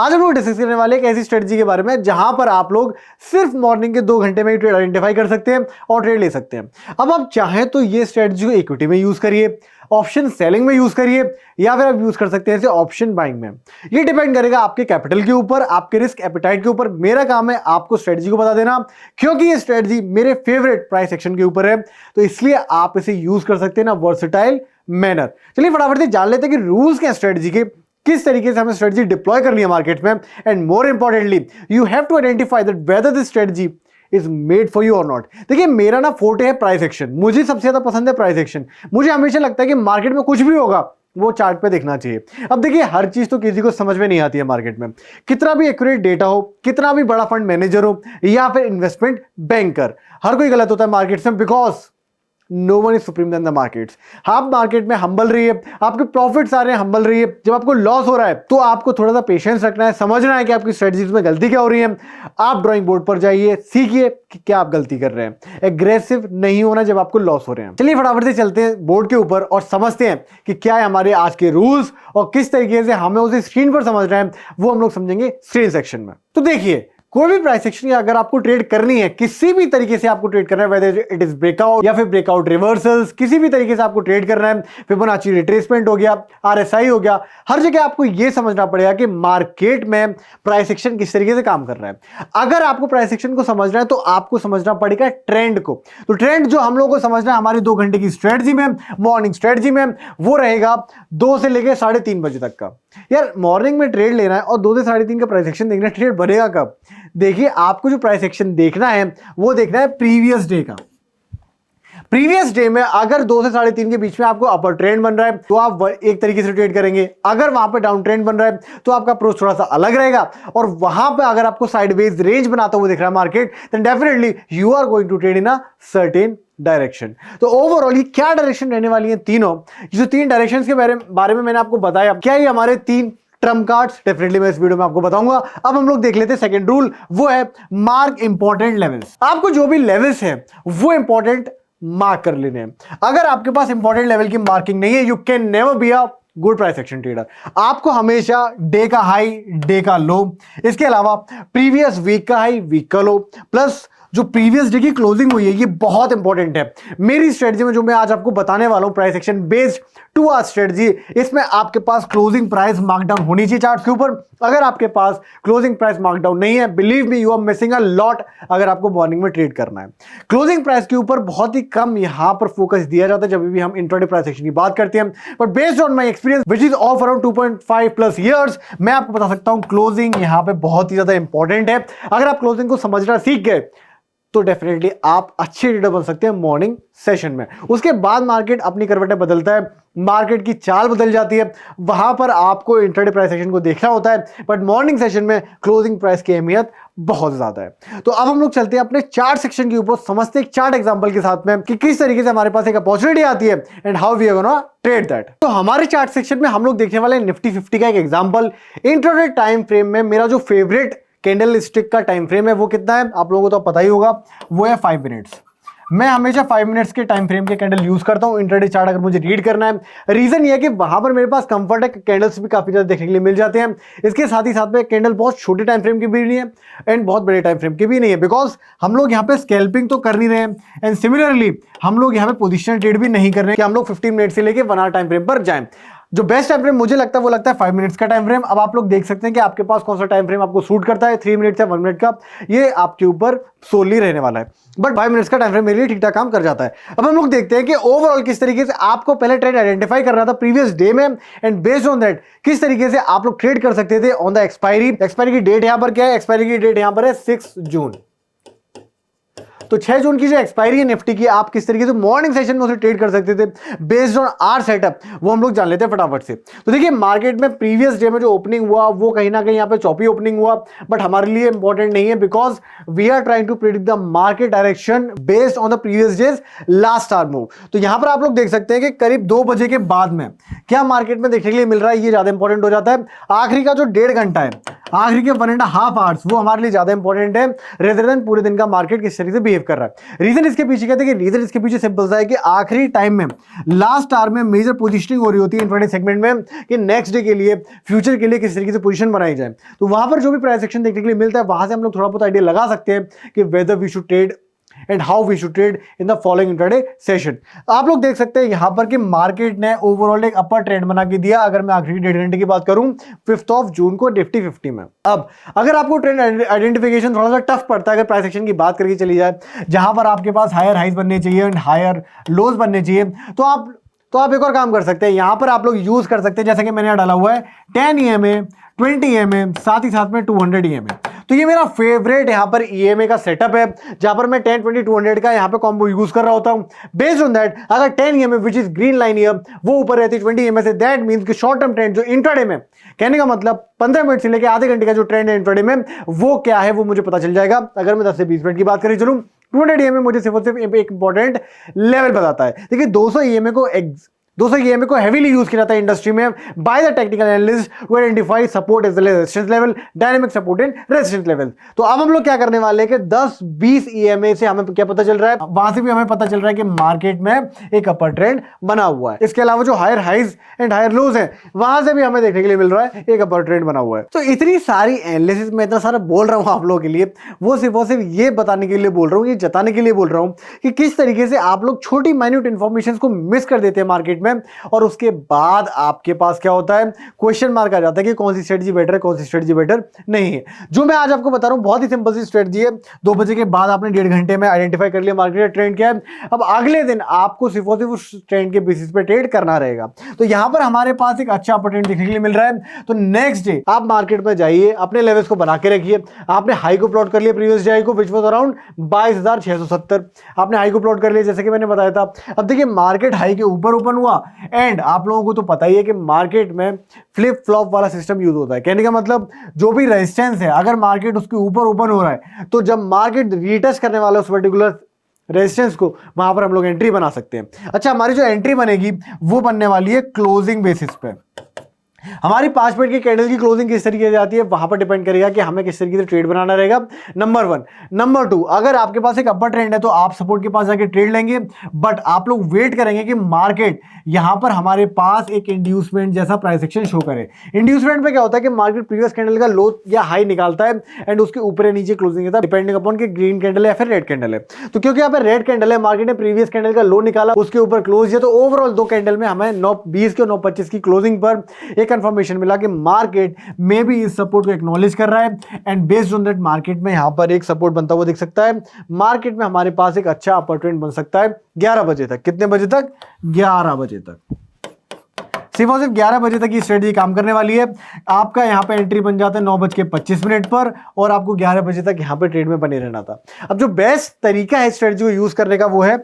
आज हम लोग डिस्कस करने वाले एक ऐसी स्ट्रेटजी के बारे में जहां पर आप लोग सिर्फ मॉर्निंग के 2 घंटे में ट्रेड आइडेंटिफाई कर सकते हैं और ट्रेड ले सकते हैं। अब आप चाहें तो ये स्ट्रेटजी को इक्विटी में यूज करिए, ऑप्शन सेलिंग में यूज करिए, या फिर आप यूज कर सकते हैं इसे ऑप्शन बाइंग में। ये डिपेंड करेगा आपके कैपिटल के ऊपर, आपके रिस्क एपेटाइट के ऊपर। मेरा काम है आपको स्ट्रेटजी को बता देना, क्योंकि ये स्ट्रेटजी मेरे फेवरेट प्राइस एक्शन के ऊपर है, तो इसलिए आप इसे यूज कर सकते हैं ना वर्सेटाइल मैनर। चलिए फटाफट से जान लेते हैं कि रूल्स क्या स्ट्रेटजी के, किस तरीके से हमें स्ट्रेटजी डिप्लॉय करनी है मार्केट में, and more importantly you have to identify that whether this strategy is made for you और नॉट। देखिए मेरा ना फोर्टे है प्राइस एक्शन, मुझे सबसे ज्यादा पसंद है प्राइस एक्शन। मुझे हमेशा लगता है कि मार्केट में कुछ भी होगा वो चार्ट पे देखना चाहिए। अब देखिए हर चीज तो किसी को समझ में नहीं आती है मार्केट में, कितना भी एक्यूरेट डेटा हो, कितना भी बड़ा फंड मैनेजर हो या फिर इन्वेस्टमेंट बैंकर, हर कोई गलत होता है मार्केट में, because no one is supreme then the markets. आप मार्केट में हम्बल रहिए, आपके प्रॉफिट्स आ रहे हैं हम्बल रहिए। जब आपको लॉस हो रहा है तो आपको थोड़ा सा पेशेंस रखना है, समझना है कि आपकी स्ट्रेटजीज में गलती क्या हो रही है। आप ड्राइंग बोर्ड पर जाइए, सीखिए कि क्या आप गलती कर रहे हैं। एग्रेसिव नहीं होना जब आपको लॉस हो रहे हैं। चलिए फटाफट से चलते हैं बोर्ड के ऊपर और समझते हैं कि क्या है हमारे आज के रूल्स और किस तरीके से हमें उसे स्क्रीन पर समझ रहे हैं, वो हम लोग समझेंगे स्क्रीन सेक्शन में। तो देखिए कोई भी प्राइस एक्शन की अगर आपको ट्रेड करनी है, किसी भी तरीके से आपको ट्रेड करना है, वेदर इट इज ब्रेकआउट या फिर ब्रेकआउट रिवर्सल्स, किसी भी तरीके से आपको ट्रेड करना है, फिबोनाची रिट्रेसमेंट हो गया, आरएसआई हो गया, हर जगह आपको यह समझना पड़ेगा कि मार्केट में प्राइस एक्शन किस तरीके से काम कर रहा है। अगर आपको प्राइस एक्शन को समझना है तो आपको समझना पड़ेगा ट्रेंड को। तो ट्रेंड जो हम लोगों को समझना है हमारी 2 घंटे की स्ट्रेटजी में, मॉर्निंग स्ट्रेटजी में, वो रहेगा 2 से लेकर 3:30 बजे तक का। यार मॉर्निंग में ट्रेड लेना है और 2 से 3:30 का प्राइस एक्शन देखना है, ट्रेड बनेगा कब? देखिए आपको जो प्राइस एक्शन देखना है वो देखना है प्रीवियस डे का। प्रीवियस डे में अगर 2 से 3:30 के बीच में आपको अपर ट्रेंड बन रहा है तो आप एक तरीके से ट्रेड करेंगे। अगर वहां पे डाउन ट्रेंड बन रहा है तो आपका अप्रोच थोड़ा सा अलग रहेगा, और वहां पे अगर आपको साइडवेज रेंज बनाता हुआ दिख रहा है market, then definitely you are going to trade in a certain direction. तो ओवरऑल ये क्या डायरेक्शन रहने वाली है तीनों, जो 3 डायरेक्शंस के बारे में मैंने आपको बताया, क्या ये हमारे 3 ट्रम्प कार्ड्स? डेफिनेटली मैं इस वीडियो में आपको बताऊंगा। अब हम लोग देख लेते हैं सेकंड रूल, वो है मार्क इंपॉर्टेंट लेवल्स। आपको जो भी लेवल्स हैं वो इंपॉर्टेंट मार्क कर लेने हैं। अगर आपके पास इंपॉर्टेंट लेवल की मार्किंग नहीं है, you can never be a good price action trader. आपको हमेशा डे का हाई, डे का लो, इसके अलावा प्रीवियस वीक का हाई, वीक का लो, प्लस जो प्रीवियस डे की क्लोजिंग हुई है, ये बहुत इंपॉर्टेंट है। मेरी स्ट्रेटजी में जो मैं आज आपको बताने वाला हूं, price action based 2 hour strategy, इसमें आपके पास क्लोजिंग प्राइस मार्कडाउन होनी चाहिए चार्ट के ऊपर। अगर आपके पास क्लोजिंग प्राइस मार्कडाउन नहीं है, believe me you are missing a lot अगर आपको मॉर्निंग में ट्रेड करना है। क्लोजिंग प्राइस के ऊपर बहुत ही कम यहां पर फोकस दिया जाता है जब भी हम इंट्राडे प्राइस एक्शन की बात करते हैं, but based on my experience which is of around 2.5+ years, मैं आपको बता सकता हूं क्लोजिंग यहां पे बहुत ही ज्यादा इंपॉर्टेंट है। अगर आप क्लोजिंग को समझना सीख गए तो डेफिनेटली आप अच्छे ट्रेडर बन सकते हैं मॉर्निंग सेशन में। उसके बाद मार्केट अपनी करवटें बदलता है, मार्केट की चाल बदल जाती है, वहां पर आपको इंट्राडे प्राइस सेशन को देखना होता है, बट मॉर्निंग सेशन में क्लोजिंग प्राइस की अहमियत बहुत ज्यादा है। तो अब हम लोग चलते हैं अपने चार्ट सेक्शन के ऊपर, समझते हैं एक चार्ट एग्जांपल के साथ में कि किस तरीके से हमारे पास एक अपॉर्चुनिटी आती है and how we are gonna trade that. तो हमारे चार्ट सेक्शन में हम लोग देखने वाले हैं निफ्टी 50 का एक एग्जांपल। इंट्राडे टाइम फ्रेम में मेरा जो फेवरेट कैंडल स्टिक का टाइम फ्रेम है वो कितना है आप लोगों को तो पता ही होगा, वो है 5 मिनट्स। मैं हमेशा 5 मिनट्स के टाइम फ्रेम के कैंडल यूज करता हूं इंट्राडे चार्ट अगर मुझे रीड करना है। रीजन ये है कि वहां पर मेरे पास कंफर्ट है, कैंडल्स भी काफी ज्यादा देखने के लिए मिल जाते हैं। इसके साथ ही साथ में कैंडल बहुत छोटे टाइम फ्रेम की भी नहीं है एंड बहुत बड़े टाइम फ्रेम की भी नहीं है, बिकॉज हम लोग यहाँ पे स्कैल्पिंग तो कर नहीं रहे हैं, एंड सिमिलरली हम लोग यहाँ पे पोजिशनल ट्रेड भी नहीं कर रहे हैं कि हम लोग 15 मिनट से लेकर 1 आवर टाइम फ्रेम पर जाएं। जो बेस्ट टाइम फ्रेम मुझे लगता है वो लगता है 5 मिनट्स का टाइम फ्रेम। अब आप लोग देख सकते हैं कि आपके पास कौन सा टाइम फ्रेम आपको सूट करता है, 3 मिनट या 1 मिनट का, ये आपके ऊपर सोली रहने वाला है, बट 5 मिनट्स का टाइम फ्रेम मेरे लिए ठीक ठाक काम कर जाता है। अब हम लोग देखते हैं कि ओवरऑल किस तरीके से आपको पहले ट्रेड आइडेंटिफाई करना था प्रीवियस डे में, एंड बेस्ड ऑन दैट किस तरीके से आप लोग ट्रेड कर सकते थे ऑन द एक्सपायरी। एक्सपायरी की डेट यहां पर क्या है? एक्सपायरी की डेट यहां पर है 6 जून। तो 6 जून की जो एक्सपायरी है निफ्टी की, आप किस तरीके से मॉर्निंग सेशन में उसे ट्रेड कर सकते थे बेस्ड ऑन आवर सेटअप, वो हम लोग जान लेते हैं फटाफट से। तो देखिए मार्केट में प्रीवियस डे में जो ओपनिंग हुआ वो कहीं ना कहीं यहाँ पे चॉपी ओपनिंग हुआ, बट हमारे लिए इंपॉर्टेंट नहीं है, because we are trying to predict the market direction based on the previous days last hour move. तो यहां पर आप लोग देख सकते हैं कि करीब 2 बजे के बाद में क्या मार्केट में देखने के लिए मिल रहा है, ये ज्यादा इंपॉर्टेंट हो जाता है। आखिरी का जो 1.5 घंटा है, आखिरी के 1.5 आवर्स वो हमारे लिए ज्यादा इंपॉर्टेंट है रेदर देन पूरे दिन का मार्केट किस तरीके से बिहेव कर रहा है। रीजन इसके पीछे कहते हैं कि रीजन इसके पीछे सिंपल सा है कि आखिरी टाइम में लास्ट आवर में मेजर पोजीशनिंग हो रही होती है इंट्राडे सेगमेंट में कि नेक्स्ट डे के लिए फ्यूचर के लिए किस तरीके से पोजीशन बनाई जाए। तो वहां पर जो भी प्राइस एक्शन देखने के लिए मिलता है वहां से हम लोग थोड़ा बहुत आइडिया लगा सकते हैं कि whether we should trade and how we should trade in the following intraday session. आप लोग देख सकते हैं यहां पर कि मार्केट ने ओवरऑल एक अपर ट्रेंड बना के दिया। अगर मैं आखिरी 1.5 घंटे की बात करूं 5 जून को निफ्टी 50 में। अब अगर आपको ट्रेंड आइडेंटिफिकेशन थोड़ा सा टफ पड़ता है अगर प्राइस एक्शन की बात करके चली जाए जहां पर आपके पास हायर हाइज बनने चाहिए एंड हायर लोज बनने चाहिए तो आप एक और काम कर सकते हैं। यहां पर आप लोग यूज कर सकते हैं जैसे कि मैंने यहां डाला हुआ है 10 EMA 20 EMA साथ ही साथ में 200 EMA। तो ये मेरा फेवरेट यहां पर EMA का सेटअप है जहां पर मैं 10 20 200 का यहां पे कॉम्बो यूज कर रहा होता हूं। बेस्ड ऑन दैट अगर 10 EMA which is green line year वो ऊपर रहती है 20 EMA से, दैट मींस कि शॉर्ट टर्म ट्रेंड जो इंट्राडे में कहने का मतलब 15 मिनट से लेकर आधे घंटे का जो ट्रेंड है इंट्राडे में वो क्या है वो मुझे पता चल जाएगा। अगर मैं 10 से 20 मिनट की बात करी चलूं 200 EMA मुझे सिर्फ एक इंपॉर्टेंट लेवल बताता है। देखिए 200 EMA को हेवीली यूज किया जाता है इंडस्ट्री में by the technical analyst to identify support as well as resistance level, dynamic support and resistance level. तो अब हम लोग क्या करने वाले हैं कि 10-20 EMA से हमें क्या पता चल रहा है, वहां से भी हमें पता चल रहा है कि मार्केट में एक अपर ट्रेंड बना हुआ है। इसके अलावा जो higher highs and higher lows है वहां से भी हमें देखने के लिए मिल रहा है एक अपर ट्रेंड बना हुआ है। तो इतनी सारी एनालिसिस में इतना सारा बोल रहा हूं आप लोगों के लिए वो सिर्फ ये बताने के लिए बोल रहा हूं, ये जताने के लिए बोल रहा हूं कि किस तरीके से आप लोग छोटी माइन्यूट इंफॉर्मेशन को मिस कर देते हैं मार्केट में और उसके बाद आपके पास क्या होता है क्वेश्चन मार्क आ जाता है कि कौन सी स्ट्रेटजी बेटर है कौन सी स्ट्रेटजी बेटर नहीं है। जो मैं आज आपको बता रहा हूं बहुत ही सिंपल सी स्ट्रेटजी है। 2 बजे के बाद आपने 1.5 घंटे में आइडेंटिफाई कर लिया मार्केट का ट्रेंड क्या है। अब अगले दिन आपको सिर्फ और सिर्फ उस ट्रेंड के बेसिस पे ट्रेड करना रहेगा। तो यहां पर हमारे पास एक अच्छा अपॉर्चुनिटी देखने के लिए मिल रहा है। तो नेक्स्ट डे आप मार्केट में जाइए, अपने लेवल्स को बना के रखिए। आपने हाई को प्लॉट कर लिया प्रीवियस डे हाई को विच वाज अराउंड 22,670। आपने हाई को प्लॉट कर लिया जैसे कि मैंने बताया था। अब देखिए मार्केट हाई के ऊपर ओपन हुआ एंड आप लोगों को तो पता ही है कि मार्केट में फ्लिप फ्लॉप वाला सिस्टम यूज होता है। कहने का मतलब जो भी रेजिस्टेंस है अगर मार्केट उसके ऊपर ओपन हो रहा है तो जब मार्केट रीटच करने वाला है उस पर्टिकुलर रेजिस्टेंस को वहां पर हम लोग एंट्री बना सकते हैं। अच्छा हमारी जो एंट्री बनेगी वो बनने वाली है क्लोजिंग बेसिस पे। हमारी 5 मिनट की कैंडल की क्लोजिंग किस तरीके से जाती है वहां पर डिपेंड करेगा कि हमें किस तरीके से ट्रेड बनाना रहेगा। नंबर 1। नंबर 2 अगर आपके पास एक अपर ट्रेंड है तो आप सपोर्ट के पास जाके ट्रेड लेंगे बट आप लोग वेट करेंगे कि मार्केट यहां पर हमारे पास एक इंड्यूसमेंट जैसा प्राइस एक्शन शो करे। इंड्यूसमेंट पे क्या होता है कि मार्केट प्रीवियस कैंडल का लो या हाई निकालता है एंड उसके ऊपर या नीचे क्लोजिंग होता है डिपेंडिंग अपॉन कि ग्रीन कैंडल है या फिर रेड कैंडल है। तो क्योंकि यहाँ पे रेड कैंडल है मार्केट ने प्रीवियस कैंडल का लो निकाला उसके ऊपर क्लोज किया तो ओवरऑल 2 कैंडल में हमें 9:20 के 9:25 की क्लोजिंग पर एक कंफर्मेशन मिला कि मार्केट में भी इस सपोर्ट को एक्नॉलेज कर रहा है and based on that market में यहां पर एक सपोर्ट बनता हुआ दिख सकता है। मार्केट में हमारे पास एक अच्छा अपर ट्रेंड बन सकता है 11 बजे तक। कितने बजे तक? 11 बजे तक। सिर्फ और सिर्फ 11 बजे तक ये स्ट्रेटजी काम करने वाली है। आपका यहाँ पे एंट्री बन जाता है 9:25 पर और आपको 11 बजे तक यहाँ पे ट्रेड में बने रहना था। अब जो बेस्ट तरीका है स्ट्रेटजी को यूज करने का वो है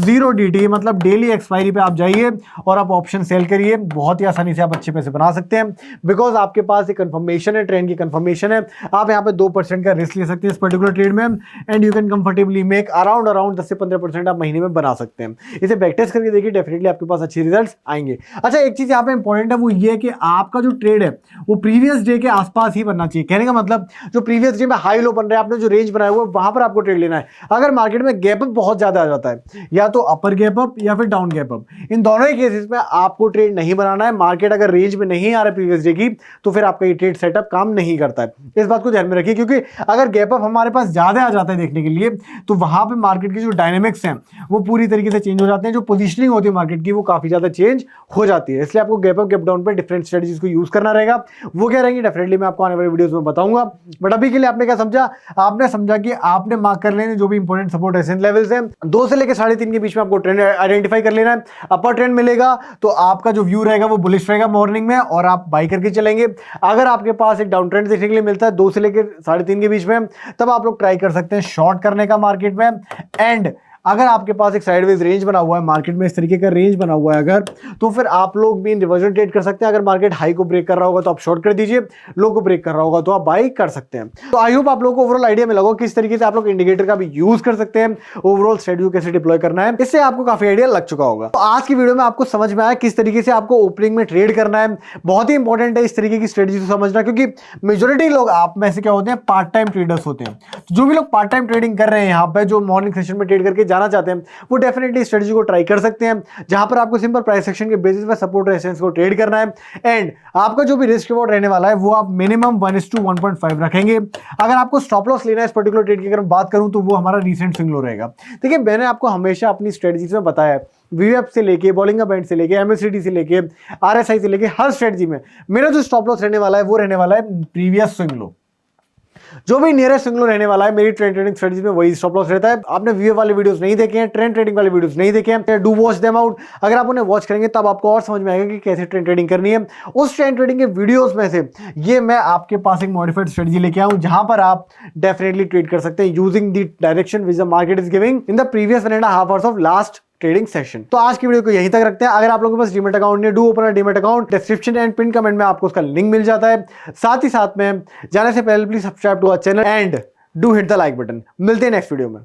0 DT मतलब डेली एक्सपायरी पे आप जाइए और आप ऑप्शन सेल करिए। बहुत ही आसानी से आप अच्छे पैसे बना सकते हैं बिकॉज आपके पास एक कंफर्मेशन है, ट्रेंड की कंफर्मेशन है। आप यहाँ पे 2% का रिस्क ले सकते हैं इस पर्टिकुलर ट्रेड में and you can comfortably make around 10 से 15% आप महीने में बना सकते हैं। इसे बैक टेस्ट करके देखिए डेफिनेटली आपके पास अच्छे रिजल्ट आएंगे। अच्छा एक चीज यहाँ पे इंपॉर्टेंट है वो ये है कि आपका जो ट्रेड है वो प्रीवियस डे के आसपास ही बनना चाहिए। कहने का मतलब जो प्रीवियस डे में हाई लो बन रहा है आपने जो रेंज बनाया हुआ है वहां पर आपको ट्रेड लेना है। अगर मार्केट में गैप अप बहुत ज्यादा आ जाता है या तो अपर गैप अप या फिर डाउन गैप अप, इन दोनों ही केसेस में आपको ट्रेड नहीं बनाना है। मार्केट अगर रेंज में नहीं आ रहा है प्रीवियस डे की तो फिर आपका ये ट्रेड सेटअप काम नहीं करता है। इस बात को ध्यान में रखिए क्योंकि अगर गैप अप हमारे पास ज्यादा आ जाता है देखने के लिए तो वहां पे मार्केट की जो डायनेमिक्स हैं वो पूरी तरीके से चेंज हो जाते हैं। जो पोजीशनिंग होती है मार्केट की वो काफी ज्यादा चेंज हो जाती है। इसलिए आपको गैप अप गैप डाउन पे डिफरेंट स्ट्रेटजीज को यूज करना रहेगा। वो क्या रहेंगी डेफिनेटली मैं आपको आने वाले वीडियोस में बताऊंगा। बट अभी के लिए आपने क्या समझा? आपने समझा कि आपने मार्क कर लेने जो भी इंपॉर्टेंट सपोर्ट रेजिस्टेंस लेवल्स हैं 2 से लेकर 3.5 के बीच में आपको ट्रेंड आइडेंटिफाई कर लेना है। अपर ट्रेंड मिलेगा तो आपका जो व्यू रहेगा वो बुलिश रहेगा मॉर्निंग में और आप बाई करके चलेंगे। अगर आपके पास एक डाउन ट्रेंड देखने के लिए मिलता है 2 से लेकर 3.5 के बीच में तब आप लोग ट्राई कर सकते हैं शॉर्ट करने का मार्केट में एंड अगर आपके पास एक साइडवेज रेंज बना हुआ है मार्केट में, इस तरीके का रेंज बना हुआ है अगर, तो फिर आप लोग भी इन रिवर्जन ट्रेड कर सकते हैं। अगर मार्केट हाई को ब्रेक कर रहा होगा तो आप शॉर्ट कर दीजिए, लो को ब्रेक कर रहा होगा तो आप बाई कर सकते हैं। तो आई होप आप लोगों को ओवरऑल आइडिया मिला होगा किस तरीके से आप लोग इंडिकेटर का भी यूज कर सकते हैं, ओवरऑल स्ट्रेटजी कैसे डिप्लॉय करना है, इससे आपको काफी आइडिया लग चुका होगा। तो आज की वीडियो में आपको समझ में आया किस तरीके से आपको ओपनिंग में ट्रेड करना है। बहुत ही इंपॉर्टेंट है इस तरीके की स्ट्रेटजी समझना, क्योंकि मेजोरिटी लोग आप में से क्या होते हैं, पार्ट टाइम ट्रेडर्स होते हैं। तो जो भी लोग पार्ट टाइम ट्रेडिंग कर रहे हैं यहाँ पे, जो मॉर्निंग सेशन में ट्रेड करके जाना चाहते हैं, वो डेफिनेटली स्ट्रेटजी को ट्राई कर सकते हैं, जहां पर आपको सिंपल प्राइस एक्शन के बेसिस पे सपोर्ट रेजिस्टेंस को ट्रेड करना है। एंड आपका जो भी रिस्क रिवॉर्ड रहने वाला है वो आप मिनिमम 1:1.5 रखेंगे। अगर आपको स्टॉप लॉस लेना है इस पर्टिकुलर ट्रेड की अगर मैं बात करूं तो वो हमारा रीसेंट स्विंग लो रहेगा। देखिए मैंने आपको हमेशा अपनी स्ट्रेटजीज में बताया है, वीएफ से लेके बॉलिंग बैंड से लेके एमएससीडी से लेके आरएसआई से लेके हर स्ट्रेटजी में मेरा जो स्टॉप लॉस रहने वाला है वो रहने वाला है प्रीवियस स्विंग लो। जो भी नियरेस्ट स्विंग लो रहने वाला है मेरी ट्रेंड ट्रेडिंग स्ट्रेटजी में वही स्टॉप लॉस रहता है। आपने वीएफ वाले वीडियोस नहीं देखे हैं, ट्रेंड ट्रेडिंग वाले वीडियोस नहीं देखे हैं, डू वॉच देम आउट। अगर आप उन्हें वॉच करेंगे तब आपको और समझ में आएगा कि कैसे ट्रेंड ट्रेडिंग करनी है। उस ट्रेंड ट्रेडिंग के वीडियोस में से ये मैं आपके पास एक मॉडिफाइड स्ट्रेटजी लेके आऊं जहां पर आप डेफिनेटली ट्रेड कर सकते हैं using the direction which the market is giving in the previous 1.5 hours of last trading session. तो आज की वीडियो को यहीं तक रखते हैं। अगर आप लोगों के पास डीमैट अकाउंट नहीं, do open a demat account, description and pin comment में आपको उसका लिंक मिल जाता है। साथ ही साथ में जाने से पहले please subscribe to our channel and do hit the like button. मिलते हैं नेक्स्ट वीडियो में।